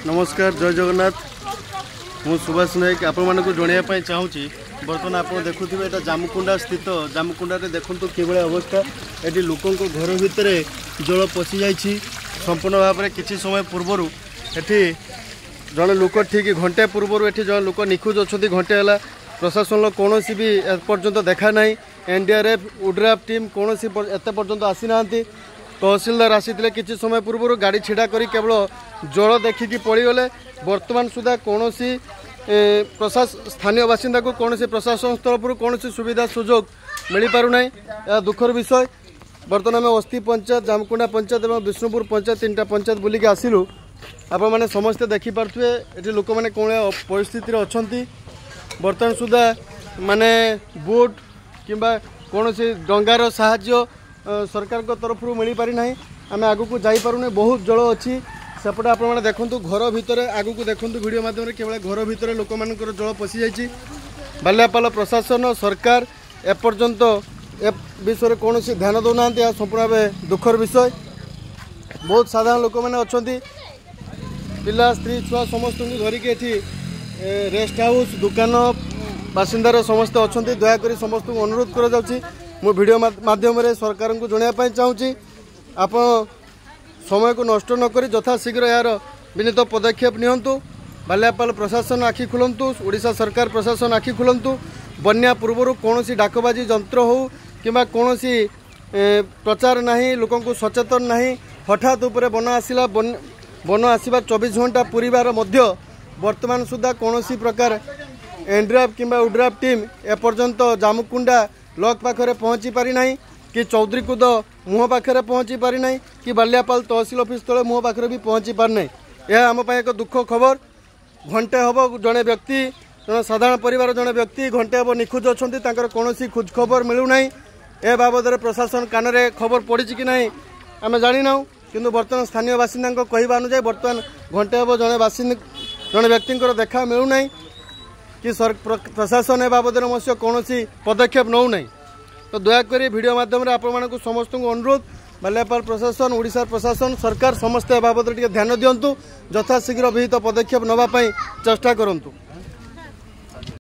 नमस्कार जय जगन्नाथ मु सुभाष नायक आपण मानक जणाइबा चाहूँगी बर्तमान आप देखुवे यहाँ जामुकुंडा स्थित जामुकुंडा देखु कि अवस्था ये लोकों घर भितर जल पशि जा संपूर्ण भाव में किसी समय पूर्वर ये जड़े लोक ठीक घंटे पूर्वर ये जड़े लोक निखोज अच्छा घंटे है प्रशासन कौन भी एपर्यंत देखा ना एनडीआरएफ उड्राफ टीम कौन एत पर्यंत आसी ना तहसिलदार आसी किसी समय पूर्व गाड़ी छिड़ा कर केवल जल देखिकी पड़गले बर्तमान सुधा कौन स्थानीय बासिंदा को कौन प्रशासन तरफ कौन सुविधा सुजोग मिल पारना यह दुखर विषय। बर्तमान आम अस्थि पंचायत जामुकुंडा पंचायत और विष्णुपुर पंचायत तीन पंचायत बुलिक आसिलु आप मैंने समस्ते देखिपे ये लोक मैंने कौन परिस्थिति अच्छा बर्तमान सुधा माने बोट किंबा कौन डंगार साहाय्य सरकार को तरफ मिल पारि ना आम आग को जापरूने बहुत जल अच्छी सेपटे आप देखु घर भितर आग को देखु वीडियो माध्यम केवल घर भितर लोक मान जल पशि जाइए बाल्यापाल प्रशासन सरकार एपर्यंत ए विषय कौन ध्यान दौना संपूर्ण भाव दुखर विषय। बहुत साधारण लोक मैंने अच्छा पिला स्त्री छुआ समस्त धरिकी रेस्ट हाउस दुकान बासिंदार समस्त अच्छा दयाकोरी समस्त अनुरोध कर वीडियो माध्यम सरकार को जनवाई चाहूँगी आप समय को नष्ट नक यथाशीघ्र यार विनीत पदक्षेप नियंतु बाल्यापाल प्रशासन आखि खुलंतु ओडिशा सरकार प्रशासन आखि खुलंतु बन्या पूर्व कौन डाकबाजी जंत्र हो किंबा कौन प्रचार नहीं लोकों को सचेतन नहीं हठात उपरे बन आसला बन आसवा 24 घंटा पूरीबार मध्य वर्तमान सुधा कौन प्रकार एनडीआरएफ किंबा उड्राफ टीम एपर्यंत जामुकुंडा लॉक पाखरे पहुँची पारि नाही कि चौधरीकुद मुह पाखे पहुँची पारि नाही कि बाल्यापाल तहसिल ऑफिस तले मुह पाखे भी पहुँची पारि नाही। यह आम एक दुख खबर घंटे हम जड़े व्यक्ति जड़े साधारण परिवार जड़े व्यक्ति घंटे हम निखोज अच्छा कौन खोज खबर मिलूना ए बाबद प्रशासन कान में खबर पड़ी कि ना आम जाना किंतु बर्तमान स्थानीय बासिंदा कहवा अनुसार बर्तमान घंटे हम जड़े व्यक्ति देखा मिलूना कि प्रशासन ए बाबद कौन पदक्षेप नौ ना तो दयाकोरी वीडियो माध्यम आपण समस्त अनुरोध बाल्यापाल प्रशासन ओडिशा प्रशासन सरकार समस्त ए बाबद ध्यान दिंतु यथाशीघ्र विहित पदक्षेप नवाई चेष्टा करूँ।